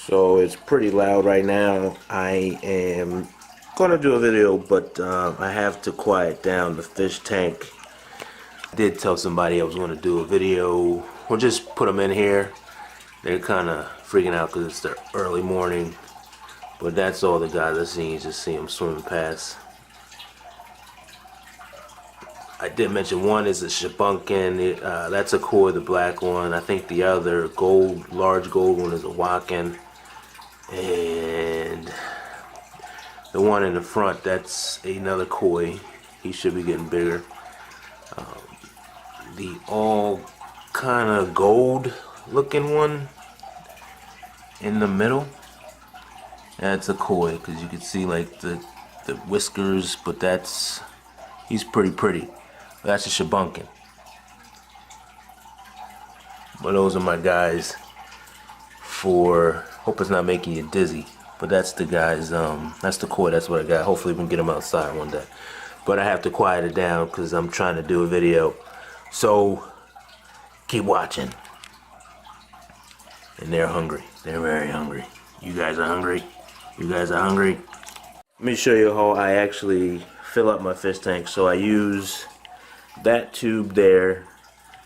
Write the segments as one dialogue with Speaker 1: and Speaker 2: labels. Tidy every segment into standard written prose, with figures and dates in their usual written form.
Speaker 1: So it's pretty loud right now. I am gonna do a video, but I have to quiet down the fish tank. I did tell somebody I was gonna do a video. We'll just put them in here. They're kind of freaking out because it's the early morning. But that's all the guys I seen. You just see them swimming past. I did mention one is a Shabunkin. That's a koi, the black one. I think the other large gold one is a Wakin. And the one in the front, that's another koi. He should be getting bigger. The all kind of gold looking one in the middle, that's a koi, because you can see like the whiskers, but he's pretty. That's a Shabunkin. But those are my guys for, hope it's not making you dizzy, but that's the guys, that's the koi, that's what I got. Hopefully we can get them outside one day. But I have to quiet it down because I'm trying to do a video. So keep watching. And they're hungry. They're very hungry. You guys are hungry? You guys are hungry? Let me show you how I actually fill up my fish tank. So I use that tube there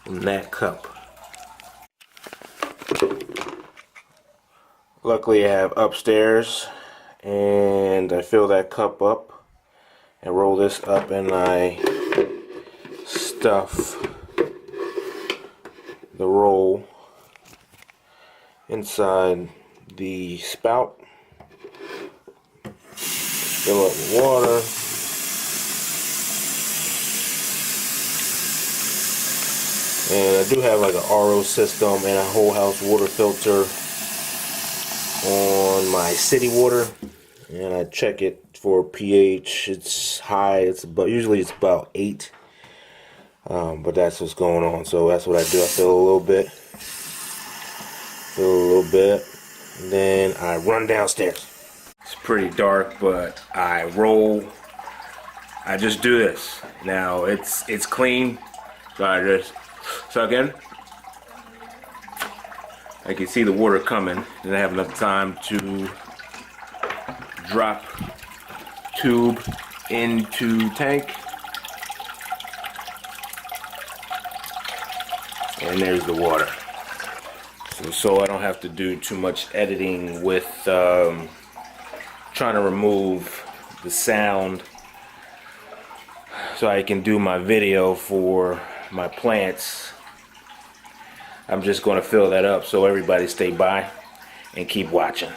Speaker 1: and that cup. Luckily I have upstairs, and I fill that cup up and roll this up, and I stuff the roll inside the spout, fill up with water, and I do have like an RO system and a whole house water filter on my city water, and I check it for pH. It's high. Usually it's about 8. But that's what's going on. So that's what I do. I fill a little bit, and then I run downstairs. It's pretty dark, but I just do this. Now it's clean, so I just suck in. I can see the water coming, and I have enough time to drop tube into tank. And there's the water. So I don't have to do too much editing with trying to remove the sound, so I can do my video for my plants. I'm just going to fill that up, so everybody stay by and keep watching.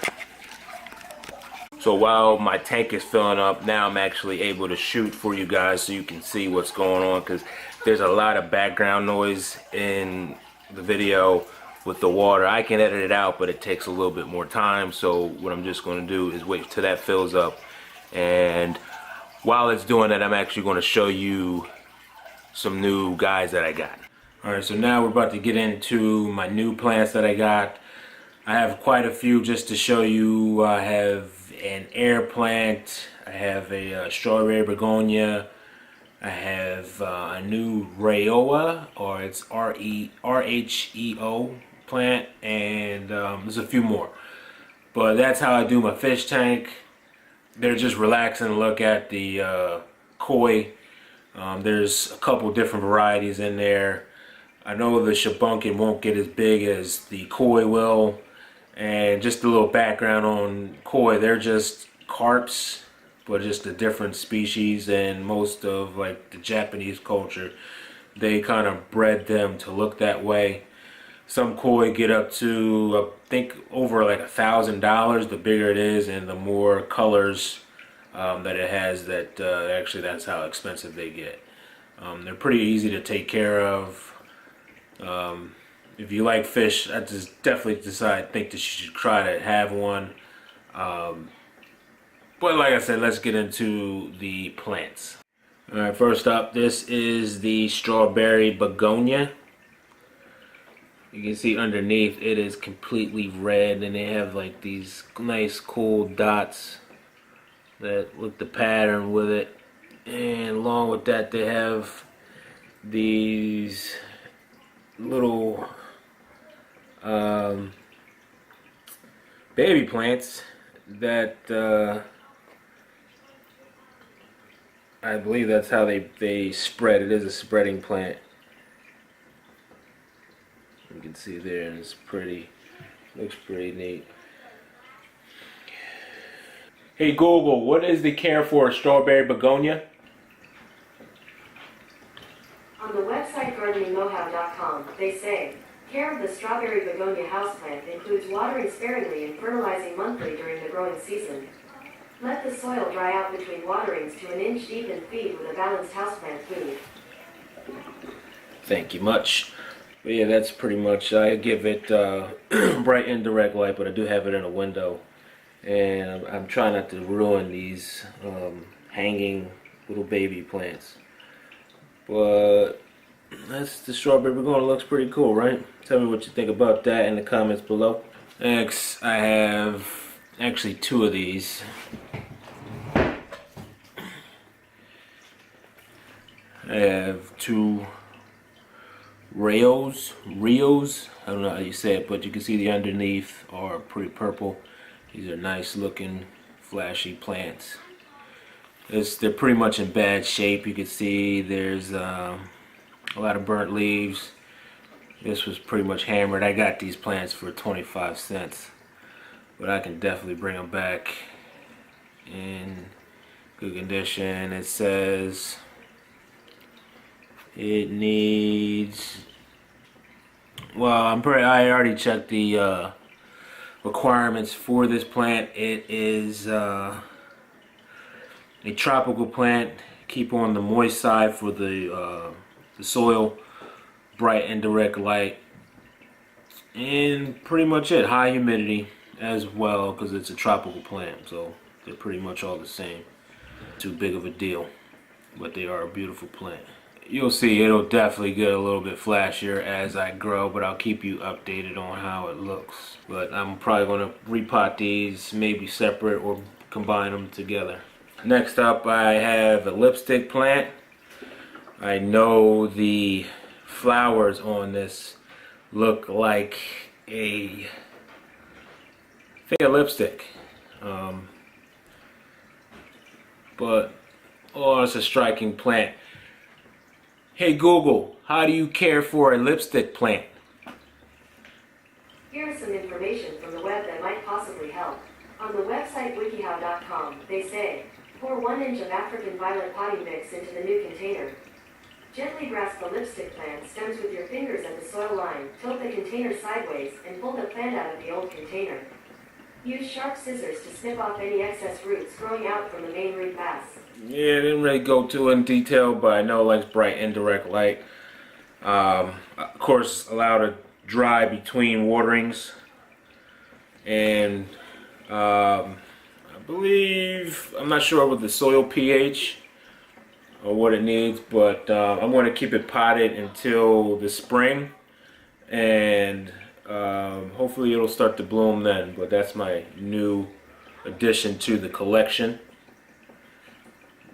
Speaker 1: So while my tank is filling up, now I'm actually able to shoot for you guys so you can see what's going on, because there's a lot of background noise in the video with the water. I can edit it out, but it takes a little bit more time. So what I'm just going to do is wait till that fills up, and while it's doing that, I'm actually going to show you some new guys that I got. Alright, so now we're about to get into my new plants that I got. I have quite a few just to show you. I have an air plant, I have a strawberry begonia, I have a new Rayoa, or it's RHEO plant, and there's a few more. But that's how I do my fish tank. They're just relaxing to look at the koi. There's a couple different varieties in there. I know the Shabunkin won't get as big as the koi will. And just a little background on koi, they're just carps, but just a different species. And most of like the Japanese culture, they kind of bred them to look that way. Some koi get up to, I think, over like $1,000 the bigger it is, and the more colors that it has, that actually that's how expensive they get. They're pretty easy to take care of. If you like fish, I just definitely think that you should try to have one. But like I said, let's get into the plants. Alright, first up, this is the strawberry begonia. You can see underneath it is completely red, and they have like these nice cool dots that with the pattern with it. And along with that, they have these little baby plants that I believe that's how they spread. It is a spreading plant. You can see there, and it's pretty, looks pretty neat. Hey Google, what is the care for a strawberry begonia?
Speaker 2: On the website gardeningknowhow.com, they say, care of the strawberry begonia houseplant includes watering sparingly and fertilizing monthly during the growing season. Let the soil dry out between waterings to an inch deep and feed with a balanced houseplant food.
Speaker 1: Thank you much. But yeah, that's pretty much, I give it bright indirect light, but I do have it in a window. And I'm trying not to ruin these hanging little baby plants. But that's the strawberry begonia. Looks pretty cool, right? Tell me what you think about that in the comments below. Next, I have actually two of these. I have two Rios. I don't know how you say it, but you can see the underneath are pretty purple. These are nice looking, flashy plants. They're pretty much in bad shape. You can see there's a lot of burnt leaves. This was pretty much hammered. I got these plants for 25 cents, but I can definitely bring them back in good condition. It says it needs, well, I already checked the requirements for this plant. It is a tropical plant. Keep on the moist side for the soil, bright indirect light, and pretty much it. High humidity as well, because it's a tropical plant, so they're pretty much all the same. Too big of a deal, but they are a beautiful plant. You'll see it'll definitely get a little bit flashier as I grow, but I'll keep you updated on how it looks. But I'm probably going to repot these, maybe separate or combine them together. Next up, I have a lipstick plant. I know the flowers on this look like a lipstick, but oh, it's a striking plant. Hey Google, how do you care for a lipstick plant?
Speaker 2: Here is some information from the web that might possibly help. On the website wikihow.com, they say, pour 1 inch of African violet potting mix into the new container. Gently grasp the lipstick plant stems with your fingers at the soil line, tilt the container sideways, and pull the plant out of the old container. Use sharp scissors to snip off any excess roots growing out from the main root mass.
Speaker 1: Yeah, I didn't really go too in detail, but I know it likes bright indirect light. Of course, allow to dry between waterings. And I believe, I'm not sure with the soil pH or what it needs, but I'm going to keep it potted until the spring, and hopefully it'll start to bloom then. But that's my new addition to the collection,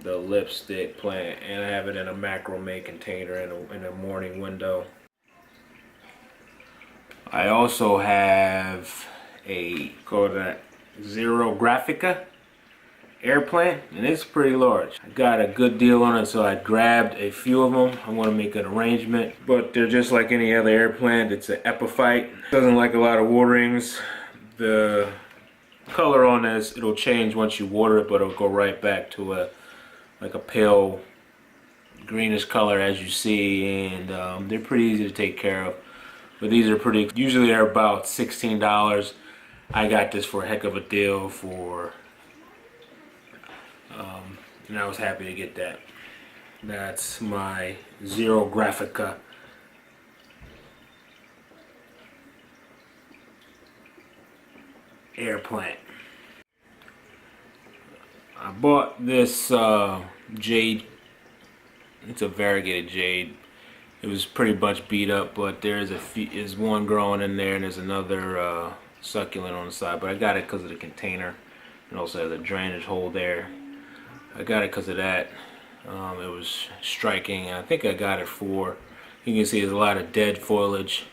Speaker 1: the lipstick plant, and I have it in a macrame container in a morning window. I also have called that Zero Graphica air plant, and it's pretty large. I got a good deal on it, so I grabbed a few of them. I want to make an arrangement, but they're just like any other air plant. It's an epiphyte. Doesn't like a lot of waterings. The color on this, it'll change once you water it, but it'll go right back to like a pale greenish color as you see, and they're pretty easy to take care of. But these are usually they're about $16. I got this for a heck of a deal and I was happy to get that. That's my Zero Graphica air plant. I bought this jade. It's a variegated jade. It was pretty much beat up, but there's one growing in there, and there's another succulent on the side. But I got it because of the container, and also the drainage hole there. I got it because of that. It was striking, and I think I got it for, you can see there's a lot of dead foliage,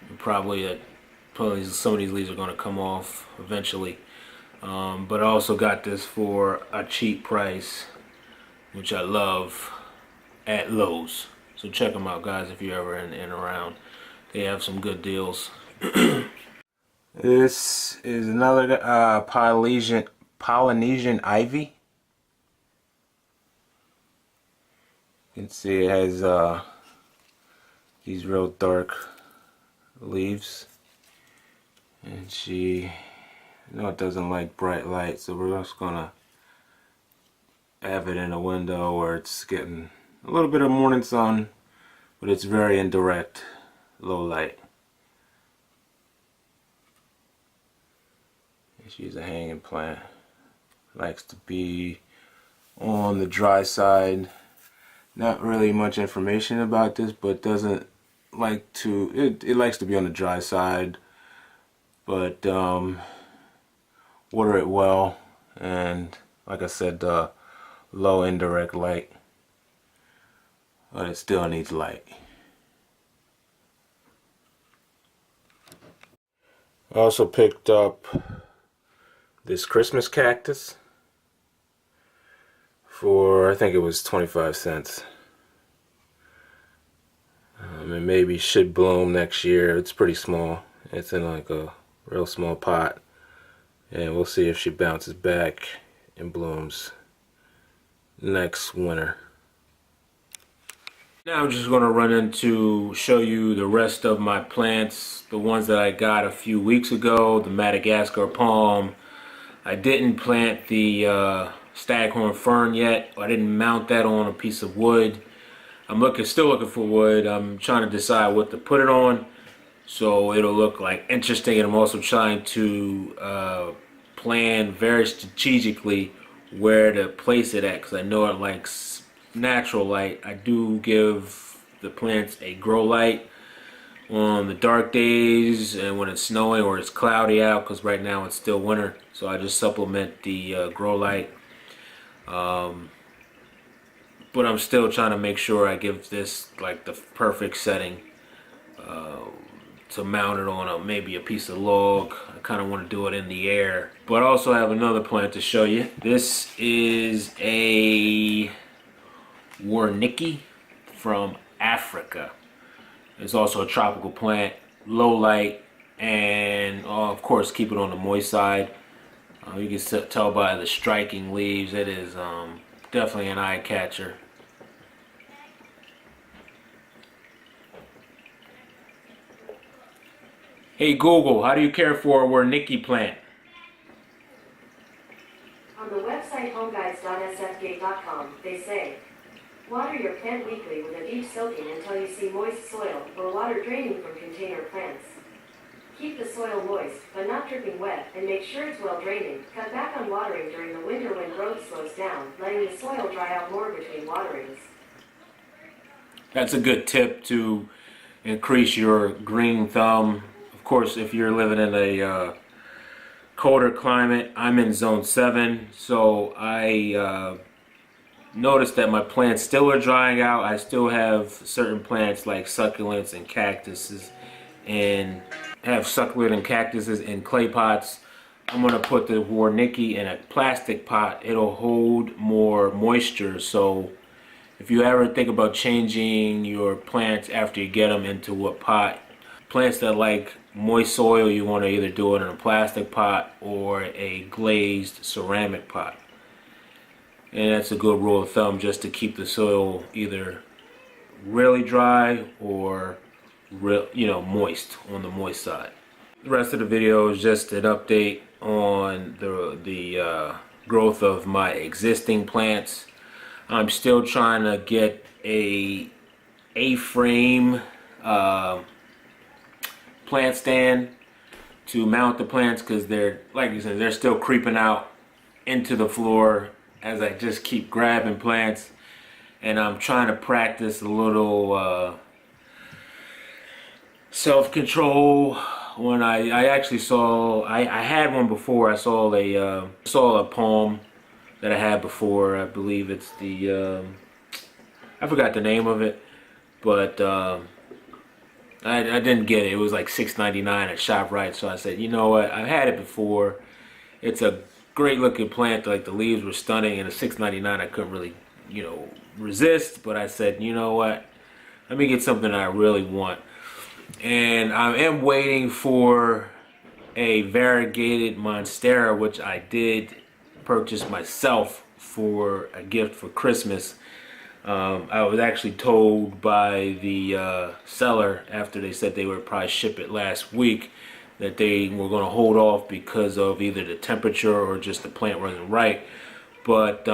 Speaker 1: and probably Probably some of these leaves are going to come off eventually. But I also got this for a cheap price, which I love, at Lowe's. So check them out, guys, if you're ever in and around. They have some good deals. This is another Polynesian ivy. You can see it has these real dark leaves, and she, it doesn't like bright light, so we're just gonna have it in a window where it's getting a little bit of morning sun, but it's very indirect, low light. She's a hanging plant. Likes to be on the dry side. Not really much information about this, but doesn't like to, it likes to be on the dry side, but water it well, and like I said, low indirect light, but it still needs light. I also picked up this Christmas cactus for, I think it was 25 cents. And maybe should bloom next year. It's pretty small. It's in like a real small pot, and we'll see if she bounces back and blooms next winter. Now I'm just going to run in to show you the rest of my plants, the ones that I got a few weeks ago, the Madagascar palm. I didn't plant the staghorn fern yet. I didn't mount that on a piece of wood. I'm still looking for wood. I'm trying to decide what to put it on so it'll look like interesting, and I'm also trying to plan very strategically where to place it at, because I know it likes natural light. I do give the plants a grow light on the dark days and when it's snowing or it's cloudy out, because right now it's still winter, so I just supplement the grow light. But I'm still trying to make sure I give this like the perfect setting to mount it on maybe a piece of log. I kind of want to do it in the air. But I also have another plant to show you. This is a Horticulture from Africa. It's also a tropical plant, low light, and of course keep it on the moist side. You can tell by the striking leaves, it is definitely an eye catcher. Hey Google, how do you care for a Horticulture plant?
Speaker 2: On the website homeguides.sfgate.com, they say, water your plant weekly with a deep soaking until you see moist soil or water draining from container plants. Keep the soil moist, but not dripping wet, and make sure it's well draining. Cut back on watering during the winter when growth slows down, letting the soil dry out more between waterings.
Speaker 1: That's a good tip to increase your green thumb. Of course, if you're living in a colder climate, I'm in zone 7, so I noticed that my plants still are drying out. I still have certain plants like succulents and cactuses, and have succulent and cactuses in clay pots. I'm going to put the Horticulture in a plastic pot. It'll hold more moisture, so if you ever think about changing your plants after you get them into a pot, plants that like moist soil, you want to either do it in a plastic pot or a glazed ceramic pot. And that's a good rule of thumb, just to keep the soil either really dry or moist, on the moist side. The rest of the video is just an update on the growth of my existing plants. I'm still trying to get a A-frame plant stand to mount the plants, because they're, like you said, they're still creeping out into the floor as I just keep grabbing plants. And I'm trying to practice a little self-control. When I actually saw, I had one before. I saw a palm that I had before. I believe it's the I forgot the name of it, but I didn't get it. It was like $6.99 at ShopRite. So I said, you know what? I've had it before. It's a great looking plant. Like the leaves were stunning, and at $6.99 I couldn't really, resist. But I said, you know what? Let me get something that I really want. And I am waiting for a variegated Monstera, which I did purchase myself for a gift for Christmas. I was actually told by the seller, after they said they would probably ship it last week, that they were going to hold off because of either the temperature or just the plant wasn't right. But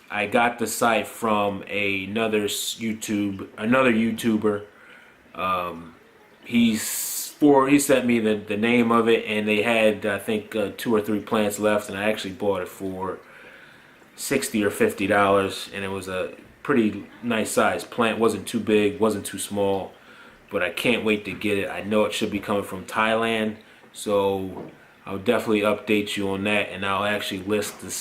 Speaker 1: I got the site from another YouTuber. He sent me the name of it, and they had, I think, 2 or 3 plants left, and I actually bought it for $60 or $50, and it was a pretty nice size plant. Wasn't too big, wasn't too small, but I can't wait to get it. I know it should be coming from Thailand, so I'll definitely update you on that, and I'll actually list I'll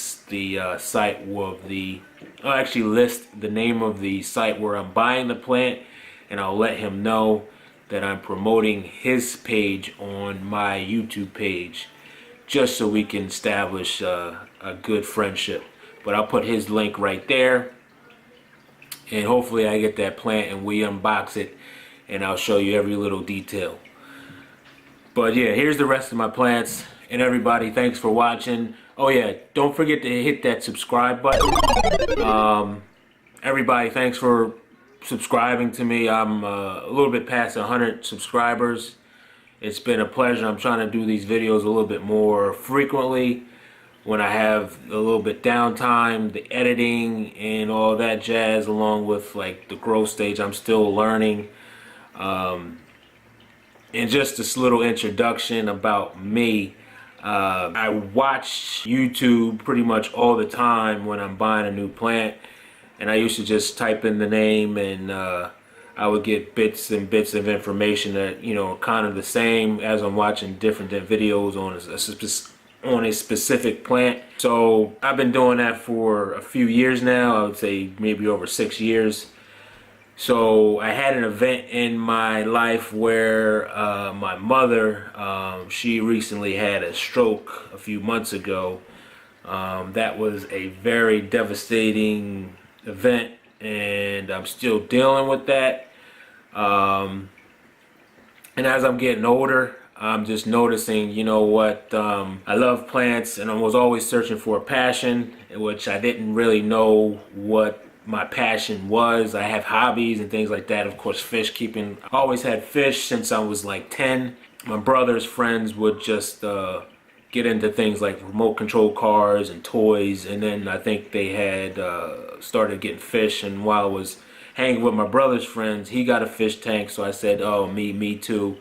Speaker 1: actually list the name of the site where I'm buying the plant, and I'll let him know that I'm promoting his page on my YouTube page, just so we can establish a good friendship. But I'll put his link right there, and hopefully I get that plant and we unbox it, and I'll show you every little detail. But yeah, here's the rest of my plants. And everybody, thanks for watching. Oh yeah, don't forget to hit that subscribe button. Everybody, thanks for subscribing to me. I'm a little bit past 100 subscribers. It's been a pleasure. I'm trying to do these videos a little bit more frequently when I have a little bit downtime, the editing and all that jazz, along with like the growth stage. I'm still learning. And just this little introduction about me. I watch YouTube pretty much all the time when I'm buying a new plant, and I used to just type in the name, and I would get bits and bits of information that are kind of the same as I'm watching different videos on a specific plant. So I've been doing that for a few years now. I would say maybe over 6 years. So I had an event in my life where my mother, she recently had a stroke a few months ago. That was a very devastating event, and I'm still dealing with that. And as I'm getting older, I'm just noticing, I love plants, and I was always searching for a passion, which I didn't really know what my passion was. I have hobbies and things like that. Of course, fish keeping. I always had fish since I was like 10. My brother's friends would just get into things like remote control cars and toys, and then I think they had started getting fish, and while I was hanging with my brother's friends, he got a fish tank, so I said, oh, me too.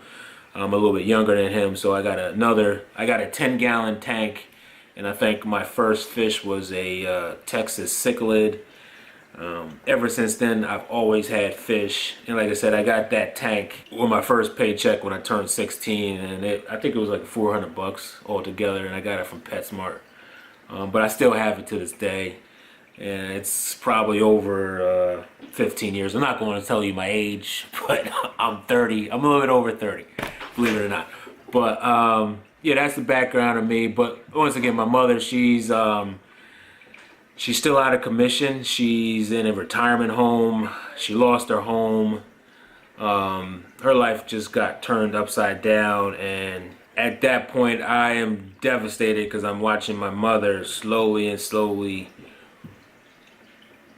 Speaker 1: I'm a little bit younger than him, so I got a 10-gallon tank, and I think my first fish was a Texas cichlid. Ever since then, I've always had fish, and like I said, I got that tank with my first paycheck when I turned 16, and I think it was like $400 altogether, and I got it from PetSmart. But I still have it to this day, and it's probably over 15 years. I'm not going to tell you my age, but I'm 30. I'm a little bit over 30, believe it or not. But yeah, that's the background of me. But once again, my mother, she's still out of commission. She's in a retirement home. She lost her home. Her life just got turned upside down, and at that point I am devastated because I'm watching my mother slowly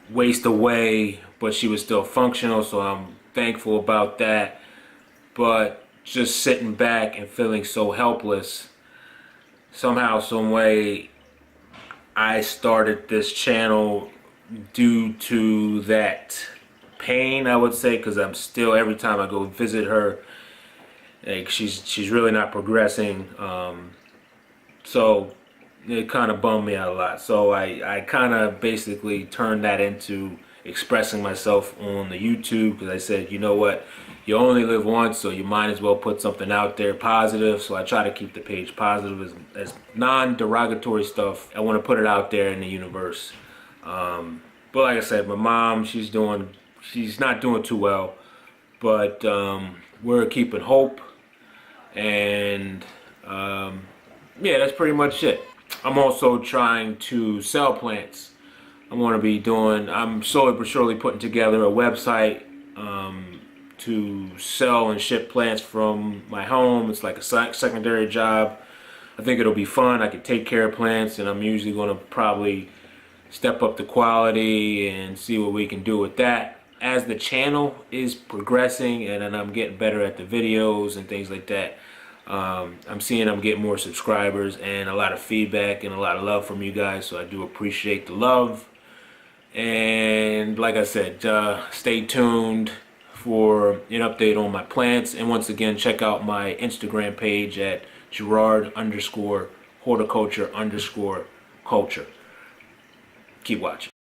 Speaker 1: waste away, but she was still functional, so I'm thankful about that. But just sitting back and feeling so helpless, somehow, some way, I started this channel due to that pain, I would say, because I'm still, every time I go visit her, like she's really not progressing. So it kind of bummed me out a lot. So I kind of basically turned that into expressing myself on the YouTube, because I said, you know what, you only live once, so you might as well put something out there positive. So I try to keep the page positive, as non-derogatory stuff. I want to put it out there in the universe. But like I said, my mom, she's not doing too well, but we're keeping hope, and yeah, that's pretty much it. I'm also trying to sell plants. I'm slowly but surely putting together a website to sell and ship plants from my home. It's like a secondary job. I think it'll be fun. I can take care of plants, and I'm usually going to probably step up the quality and see what we can do with that. As the channel is progressing and then I'm getting better at the videos and things like that, I'm seeing I'm getting more subscribers and a lot of feedback and a lot of love from you guys, so I do appreciate the love. And like I said, stay tuned for an update on my plants, and once again, check out my Instagram page at Gerard_horticulture_culture. Keep watching.